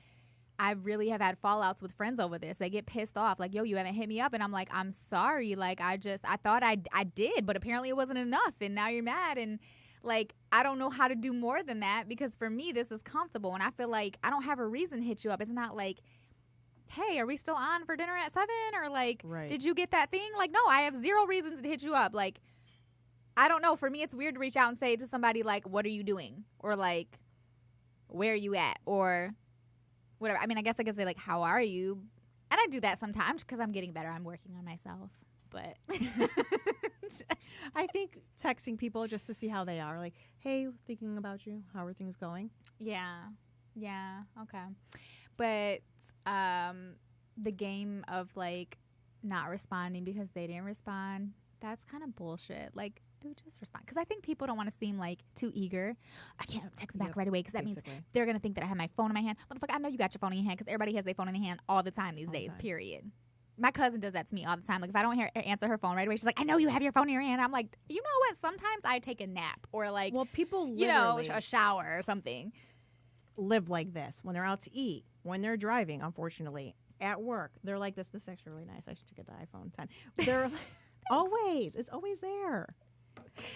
I really have had fallouts with friends over this. They get pissed off, like, yo, you haven't hit me up. And I'm like, I'm sorry. Like, I thought I did, but apparently it wasn't enough. And now you're mad. And, like, I don't know how to do more than that, because for me, this is comfortable. And I feel like I don't have a reason to hit you up. It's not like, hey, are we still on for dinner at 7? Or, like, Right. did you get that thing? Like, no, I have zero reasons to hit you up. Like, I don't know. For me, it's weird to reach out and say to somebody, like, what are you doing? Or, like, where are you at? Or whatever. I mean, I guess I could say, like, how are you? And I do that sometimes because I'm getting better. I'm working on myself. But I think texting people just to see how they are, like, hey, thinking about you. How are things going? yeah. Okay. But the game of, like, not responding because they didn't respond, that's kind of bullshit. Like, dude, just respond. Because I think people don't want to seem, like, too eager. I can't text back Yep, right away because that means basically. they're going to think that I have my phone in my hand. Motherfucker, I know you got your phone in your hand because everybody has their phone in their hand all the time these All the days, time. period. My cousin does that to me all the time. Like, if I don't answer her phone right away, she's like, I know you have your phone in your hand. I'm like, you know what? Sometimes I take a nap or, like, Well, people a shower or something. live like this when they're out to eat, when they're driving, unfortunately, at work. They're like this. This is actually really nice. I should get the iPhone 10. They're it's always there.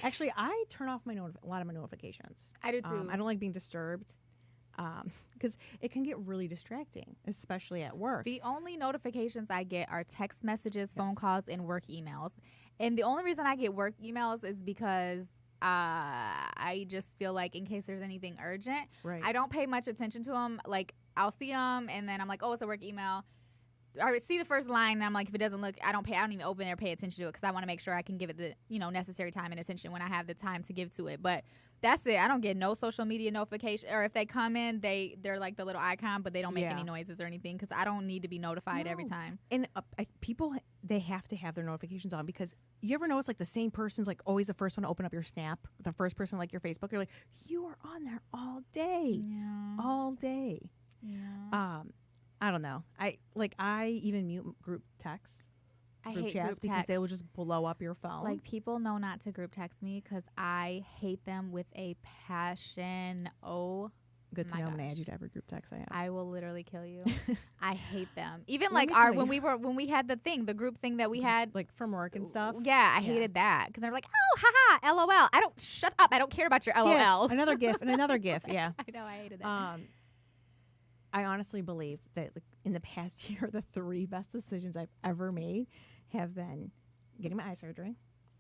Actually, I turn off a lot of my notifications. I do too. I don't like being disturbed because it can get really distracting, especially at work. The only notifications I get are text messages, phone Yes. calls, and work emails. And the only reason I get work emails is because I just feel like in case there's anything urgent, Right. I don't pay much attention to them. Like, I'll see them, and then I'm like, oh, it's a work email. I see the first line, and I'm like, if it doesn't look, I don't even open it or pay attention to it because I want to make sure I can give it the necessary time and attention when I have the time to give to it. But that's it. I don't get no social media notification, or if they come in, they're like the little icon, but they don't make Yeah. any noises or anything because I don't need to be notified every No. time. And people, they have to have their notifications on because you ever notice like the same person's like always the first one to open up your Snap, the first person like your Facebook. You're like, you are on there all day, Yeah. all day. Yeah. I don't know. I even mute group texts, I group hate chats group because texts. they will just blow up your phone. Like, people know not to group text me because I hate them with a passion. Oh, good to my know. I'm gonna gosh. add you to every group text I have. I will literally kill you. I hate them. Even Let like me tell when we had the group thing that we had. like from work and stuff. Yeah, I hated that because they're like, oh, haha, LOL. I don't shut up. I don't care about your LOL. GIF, another GIF and another GIF. Yeah. I know, I hated that. I honestly believe that like, in the past year, the 3 best decisions I've ever made have been getting my eye surgery.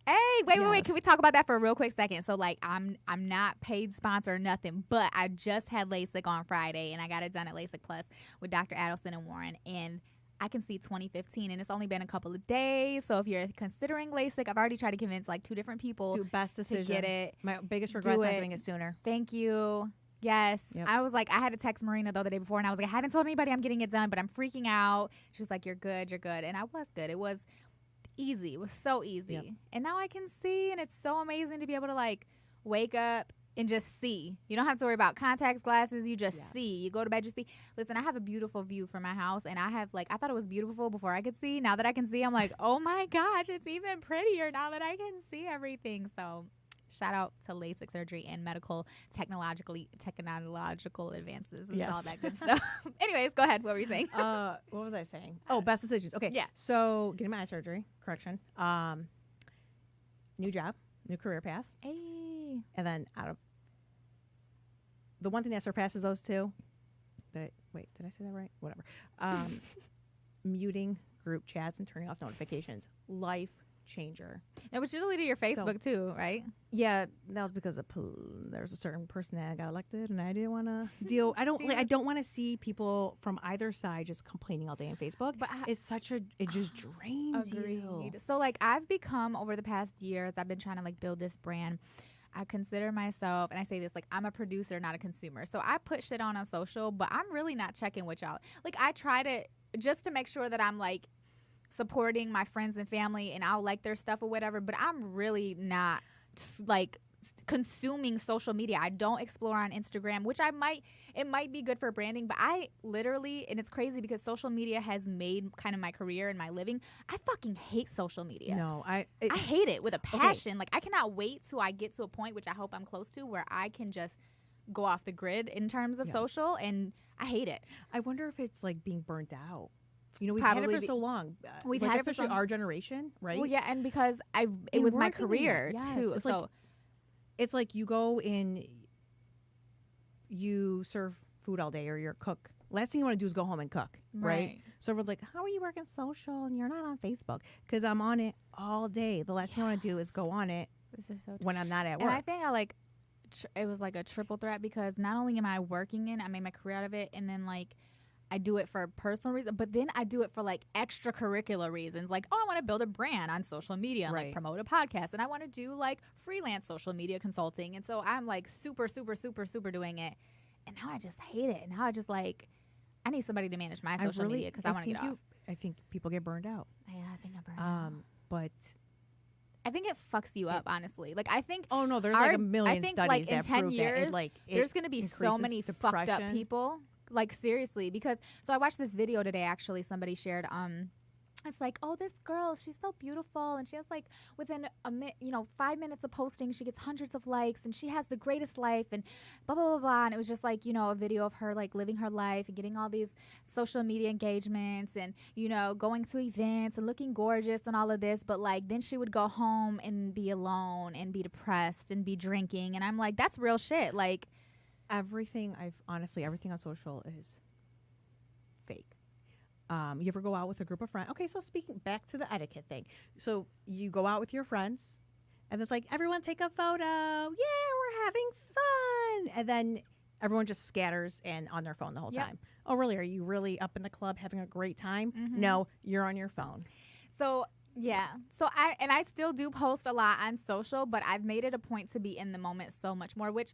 Hey, wait. Yes. Can we talk about that for a real quick second? So, like, I'm not paid sponsor or nothing, but I just had LASIK on Friday, and I got it done at LASIK Plus with Dr. Adelson and Warren, and I can see 20/15, and it's only been a couple of days. So if you're considering LASIK, I've already tried to convince like 2 different people Do best to decision. get it. My biggest regret is Do not it. doing it sooner. Thank you. Yes. Yep. I was like, I had to text Marina the other day before, and I was like, I haven't told anybody I'm getting it done, but I'm freaking out. She was like, you're good. And I was good. It was easy. It was so easy. Yep. And now I can see, and it's so amazing to be able to like wake up and just see. You don't have to worry about contacts, glasses. You just see. You go to bed, you see. Listen, I have a beautiful view from my house, and I thought it was beautiful before I could see. Now that I can see, I'm like, oh my gosh, it's even prettier now that I can see everything. So shout out to LASIK surgery and medical technological advances and all that good stuff. Anyways, go ahead. What were you saying? What was I saying? Oh, best decisions. Okay. Yeah. So getting my eye surgery, correction. New job, new career path. Hey. And then out of the one thing that surpasses those two, did I say that right? Whatever. Muting group chats and turning off notifications. Life changer. Now, but you deleted your Facebook too, right? Yeah, that was because there was a certain person that got elected, and I didn't want to deal. I don't want to see people from either side just complaining all day on Facebook. But it just drains you. So like I've become over the past years, I've been trying to like build this brand. I consider myself, and I say this, like I'm a producer, not a consumer. So I put shit on social, but I'm really not checking what y'all. Like I try to, just to make sure that I'm like supporting my friends and family and I'll like their stuff or whatever, but I'm really not like consuming social media. I don't explore on Instagram, which it might be good for branding, but I literally, and it's crazy because social media has made kind of my career and my living. I fucking hate social media. No, I hate it with a passion. Like I cannot wait till I get to a point, which I hope I'm close to, where I can just go off the grid in terms of social, and I hate it. I wonder if it's like being burnt out. You know, we've had it for so long. We've like had it for especially our generation, right? Well, yeah, and because it was my career too. It's so it's like you go in, you serve food all day or you're a cook. Last thing you want to do is go home and cook, right? So everyone's like, how are you working social and you're not on Facebook? Because I'm on it all day. The last thing I want to do is go on it when I'm not at work. And I think it was like a triple threat because not only am I working I made my career out of it, and then like I do it for personal reasons, but then I do it for like extracurricular reasons. Like, I want to build a brand on social media and like promote a podcast, and I want to do like freelance social media consulting. And so I'm like super, super, super, super doing it. And now I just hate it. And now I just like, I need somebody to manage my social media because I want to get off. I think people get burned out. Yeah, I think I'm burned out. But I think it fucks you up, honestly. Like, I think. Oh, no, there's like a million studies like, that in 10 prove years, that it, like, there's going to be so many fucked up people. Like, seriously, because so I watched this video today, actually, somebody shared it's like, oh, this girl, she's so beautiful, and she has like within 5 minutes of posting, she gets hundreds of likes, and she has the greatest life, and blah blah blah blah. And it was just like, a video of her like living her life and getting all these social media engagements, and going to events and looking gorgeous and all of this. But like then she would go home and be alone and be depressed and be drinking, and I'm like, that's real shit. Like everything on social is fake. You ever go out with a group of friends? Okay, so speaking back to the etiquette thing. So you go out with your friends, and it's like, everyone take a photo. Yeah, we're having fun. And then everyone just scatters and on their phone the whole time. Oh, really? Are you really up in the club having a great time? Mm-hmm. No, you're on your phone. So, yeah. So I still do post a lot on social, but I've made it a point to be in the moment so much more, which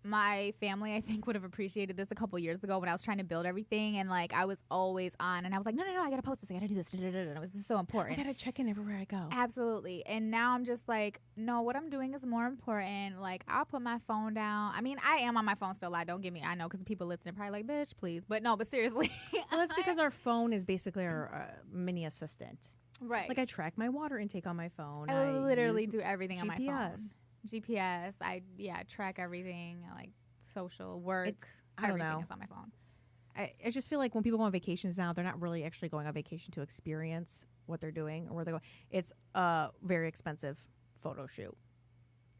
my family, I think, would have appreciated this a couple years ago when I was trying to build everything, and like I was always on, and I was like, no, I gotta post this, I gotta do this, and it was just so important. I gotta check in everywhere I go. Absolutely. And now I'm just like, no, what I'm doing is more important. Like, I'll put my phone down. I mean, I am on my phone still. I know, because people listening are probably like, bitch, please. But no, but seriously. Well, that's because our phone is basically our mini assistant. Right. Like, I track my water intake on my phone. I literally do everything on my phone. GPS. I track everything, like social work. I don't know. Everything is on my phone. I just feel like when people go on vacations now, they're not really actually going on vacation to experience what they're doing or where they're going. It's a very expensive photo shoot.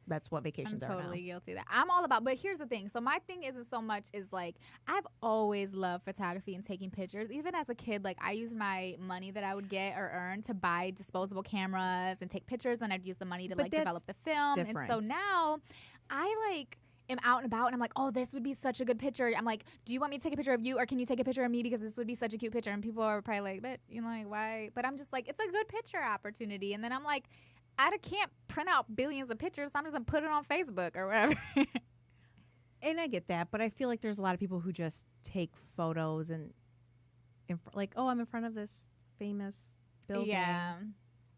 That's what vacations are now. I'm totally guilty of that. I'm all about, but here's the thing. So my thing isn't so much is like, I've always loved photography and taking pictures. Even as a kid, like I used my money that I would get or earn to buy disposable cameras and take pictures, and I'd use the money to like develop the film. Different. And so now I like am out and about, and I'm like, oh, this would be such a good picture. I'm like, do you want me to take a picture of you, or can you take a picture of me, because this would be such a cute picture? And people are probably like, but like, why? But I'm just like, it's a good picture opportunity. And then I'm like, I can't print out billions of pictures, so I'm just going to put it on Facebook or whatever. And I get that, but I feel like there's a lot of people who just take photos and like, oh, I'm in front of this famous building. Yeah.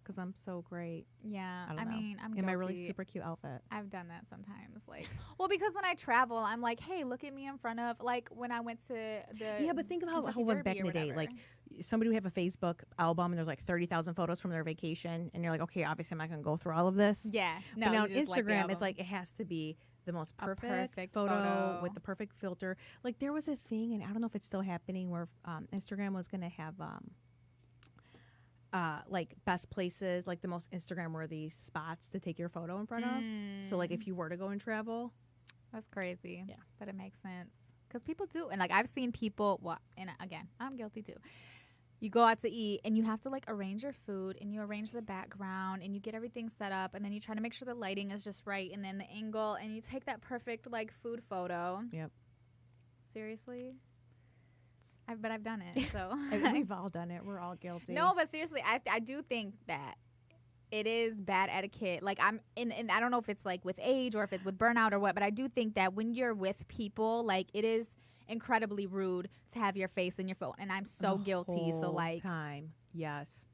because I'm so great. Yeah. I I don't know. mean, I'm In my really guilty. super cute outfit. I've done that sometimes. Like, well, because when I travel, I'm like, hey, look at me in front of, like, when I went to the. Yeah, but think of how Kentucky it was Derby back in or the day. whatever. Like, somebody would have a Facebook album and there's like 30,000 photos from their vacation, and you're like, okay, obviously I'm not going to go through all of this. Yeah. No, but now on you just like the Instagram, album. it's like it has to be the most A perfect, perfect photo photo. with the perfect filter. Like, there was a thing, and I don't know if it's still happening, where Instagram was going to have like best places, like the most Instagram worthy spots to take your photo in front of. So like if you were to go and travel, That's crazy. Yeah. But it makes sense. Because people do. And, like, I've seen people, well, and again, I'm guilty too. You go out to eat and you have to, like, arrange your food and you arrange the background and you get everything set up and then you try to make sure the lighting is just right and then the angle and you take that perfect, like, food photo. Yep. Seriously? But I've done it, so. We've all done it. We're all guilty. No, but seriously, I do think that it is bad etiquette. Like, and I don't know if it's like with age or if it's with burnout or what, but I do think that when you're with people, like, it is incredibly rude to have your face in your phone, and I'm so The guilty. So whole like, time, yes.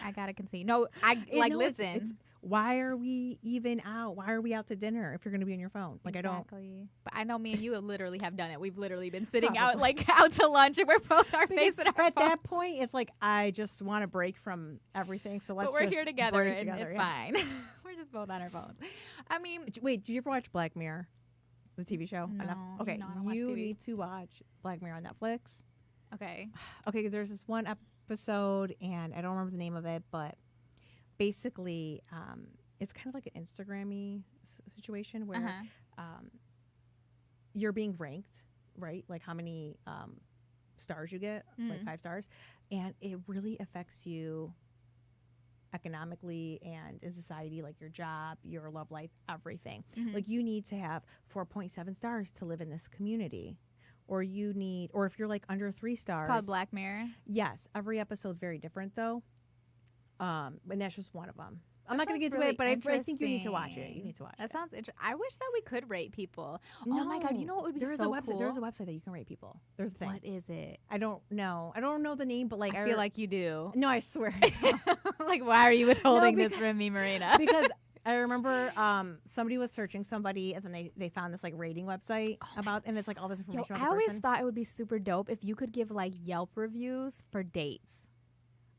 I gotta continue. No, I You like know, listen. why are we even out? Why are we out to dinner if you're going to be on your phone? Like, Exactly. But I know me and you literally have done it. We've literally been sitting out, Probably. like, out to lunch, and we're both our Because face in our at phone. that point, it's like I just want to break from everything. So let's. But we're just here together, break and together, it's yeah. fine. We're just both on our phones. I mean, Wait, did you ever watch Black Mirror, the TV show? on No, Netf- okay, no, I don't watch you TV. need to watch Black Mirror on Netflix. okay. Okay, there's this one episode, and I don't remember the name of it, but basically, it's kind of like an Instagram-y situation where Uh-huh. you're being ranked, right? Like how many stars you get, like 5 stars, and it really affects you economically and in society, like your job, your love life, everything. Like you need to have 4.7 stars to live in this community. Or you need, or if you're like under 3 stars. It's called Black Mirror. Yes, every episode's very different though. And that's just one of them. I'm That not going to sounds get to really it, but I think you need to watch it. You interesting. need to watch That it. sounds interesting. I wish that we could rate people. Oh my god, you know what would be There's so a website. cool? There's a website that you can rate people. There's a thing. What is it? I don't know. I don't know the name, but like I feel like you do. no, I swear. I don't. Like, why are you withholding this because- from me, Marina? Because I remember somebody was searching somebody, and then they found this like rating website about, and it's like all this Yo, information I about the always person. thought it would be super dope if you could give like Yelp reviews for dates.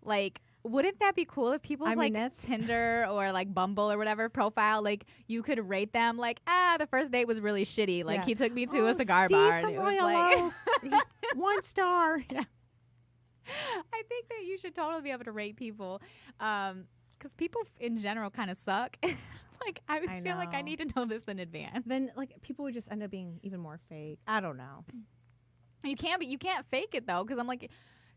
Like, wouldn't that be cool if people's I mean, like that's- Tinder or like Bumble or whatever profile, like you could rate them like, the first date was really shitty. Like Yeah. he took me to Oh, a cigar Steve bar and from it was Royal like Oak, 1 star. Yeah. I think that you should totally be able to rate people, because people in general kind of suck. Like I would I feel like I know. need to know this in advance. Then like people would just end up being even more fake. I don't know. You can't, but you can't fake it though, because I'm like,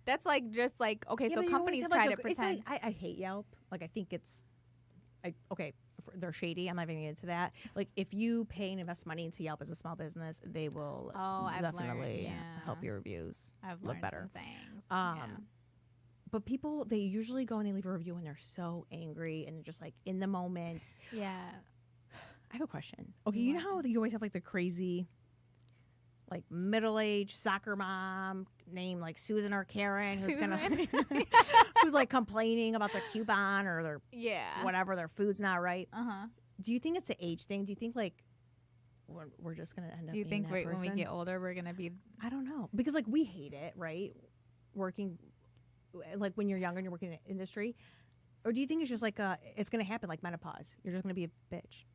that's like just like okay, Yeah, so but you always companies have, try like, to it's pretend. like, I hate Yelp. Like I think it's, they're shady. I'm not even getting into that. Like if you pay and invest money into Yelp as a small business, they will Oh, I've learned, definitely yeah. help your reviews I've look learned better. some things. But people, they usually go and they leave a review when they're so angry and just like in the moment. yeah. I have a question. Okay, you know how you always have like the crazy, like middle-aged soccer mom named like Susan or Karen who's gonna who's like complaining about their coupon or their Yeah. whatever, their food's not right. Uh-huh. Do you think it's an age thing? Do you think like we're just gonna end up? Do you being think that when we person? get older we're gonna be? I don't know, because like we hate it, right? Working like when you're younger and you're working in the industry, or do you think it's just like it's gonna happen like menopause? You're just gonna be a bitch.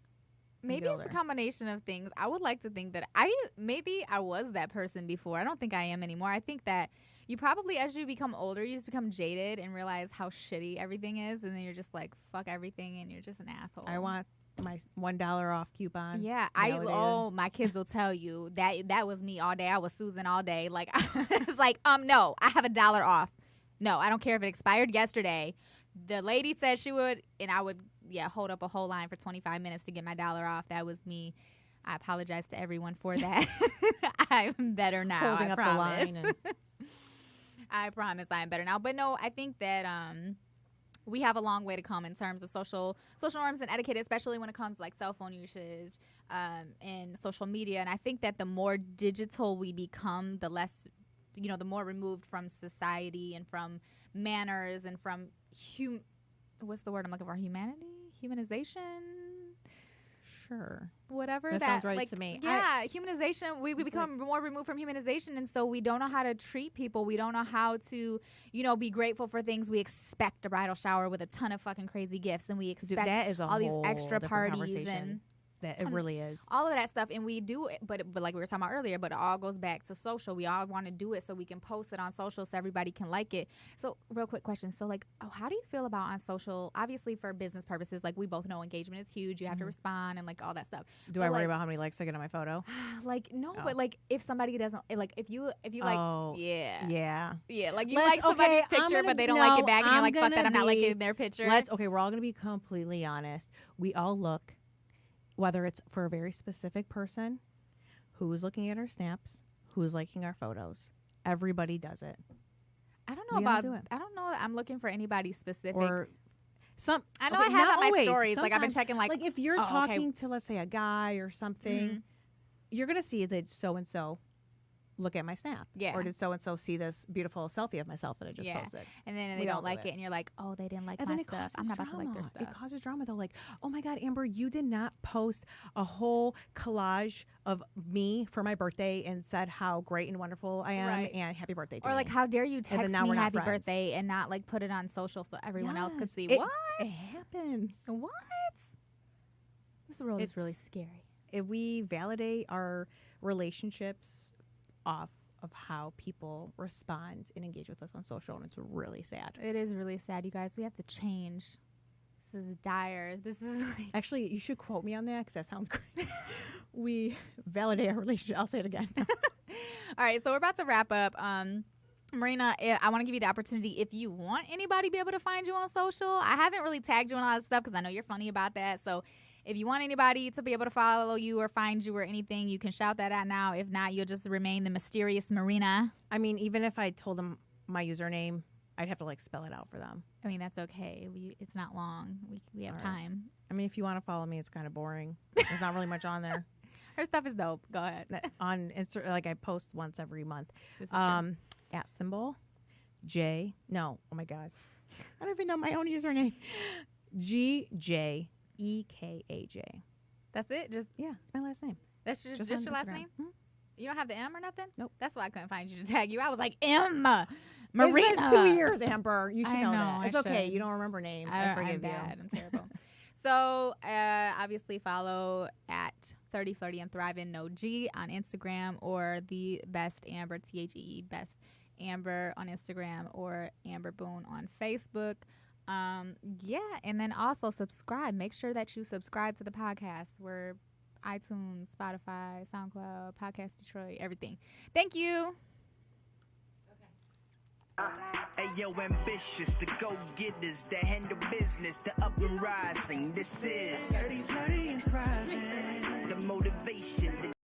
Maybe get it's a older. combination of things. I would like to think that I was that person before. I don't think I am anymore. I think that you probably, as you become older, you just become jaded and realize how shitty everything is, and then you're just like, fuck everything, and you're just an asshole. I want my $1 off coupon. Yeah, validated. my kids will tell you that was me all day. I was Susan all day. Like it's like, no, I have $1 off. No, I don't care if it expired yesterday. The lady said she would, and I would, hold up a whole line for 25 minutes to get my $1 off. That was me. I apologize to everyone for that. I'm better now. Holding I up promise. the line. I promise I'm better now. But no, I think that we have a long way to come in terms of social norms and etiquette, especially when it comes to like cell phone usage and social media. And I think that the more digital we become, the less, the more removed from society and from manners and from what's the word I'm looking for? Humanization. Sure. Whatever That sounds right to me. Yeah, humanization. We become more removed from humanization, and so we don't know how to treat people. We don't know how to, be grateful for things. We expect a bridal shower with a ton of fucking crazy gifts, and we expect that is a all these whole extra different parties conversation. and That it really is. all of that stuff, and we do it, but like we were talking about earlier, but it all goes back to social. We all want to do it so we can post it on social so everybody can like it. So real quick question. So like, how do you feel about on social, obviously for business purposes, like we both know engagement is huge. You have to respond and like all that stuff. Do But, I worry like, about how many likes I get on my photo? like, no, Oh. but like if somebody doesn't, like if you like, Oh, yeah, Yeah. like you Let's- like somebody's okay, I'm picture, gonna- but they don't like no, it back and you're I'm like, fuck that, gonna I'm not be- liking their picture. We're all going to be completely honest. We all look, whether it's for a very specific person, who's looking at our snaps, who's liking our photos. Everybody does it. I don't know we all about, do it. I don't know that I'm looking for anybody specific. Or some. I know okay, I have not on my always. stories, like I've been Sometimes- checking like Like if you're oh, okay. talking to, let's say, a guy or something, you're going to see that so-and-so look at my snap. Yeah. Or did so-and-so see this beautiful selfie of myself that I just Yeah. posted? and then We they all don't do like it. it and you're like, oh, they didn't like And my then it stuff. causes I'm not drama. about to like their stuff. It causes drama. They're like, oh my God, Amber, you did not post a whole collage of me for my birthday and said how great and wonderful I am Right. and happy birthday to Or me. like, how dare you then text now me we're not happy friends. birthday and not like put it on social so everyone else could Yes. see? It- What? It happens. What? This world is really It's- scary. If we validate our relationships off of how people respond and engage with us on social, and it's really sad. It is really sad, you guys. We have to change. This is dire. This is like, Actually, you should quote me on that because that sounds great. We validate our relationship. I'll say it again. all right. So we're about to wrap up. Marina, I want to give you the opportunity if you want anybody to be able to find you on social. I haven't really tagged you on a lot of stuff because I know you're funny about that. So if you want anybody to be able to follow you or find you or anything, you can shout that out now. If not, you'll just remain the mysterious Marina. I mean, even if I told them my username, I'd have to like spell it out for them. I mean, that's okay. It's not long. We have All right. time. I mean, if you want to follow me, it's kind of boring. There's not really much on there. Her stuff is dope. Go ahead. On Insta, like I post once every month. This is true. At symbol J. No, oh my God, I don't even know my own username. GJEKAJ. That's it. Just Yeah, it's my last name. that's just on your last Instagram. name. Mhm. You don't have the M or nothing. Nope. That's why I couldn't find you to tag you. I was like M. It's Marina. been 2 years, Amber. You should I know, know, that. I It's okay. should. You don't remember names. I I'm forgive bad. you. I'm terrible. So obviously follow at 30 Flirty and Thriving no G on Instagram or the Best Amber THEE Best Amber on Instagram or Amber Boone on Facebook. Yeah, and then also subscribe. Make sure that you subscribe to the podcast. We're iTunes, Spotify, SoundCloud, Podcast Detroit, everything. Thank you. Hey yo, ambitious, the go-getters that handle business, the up and rising. This is 30, 30 and thriving.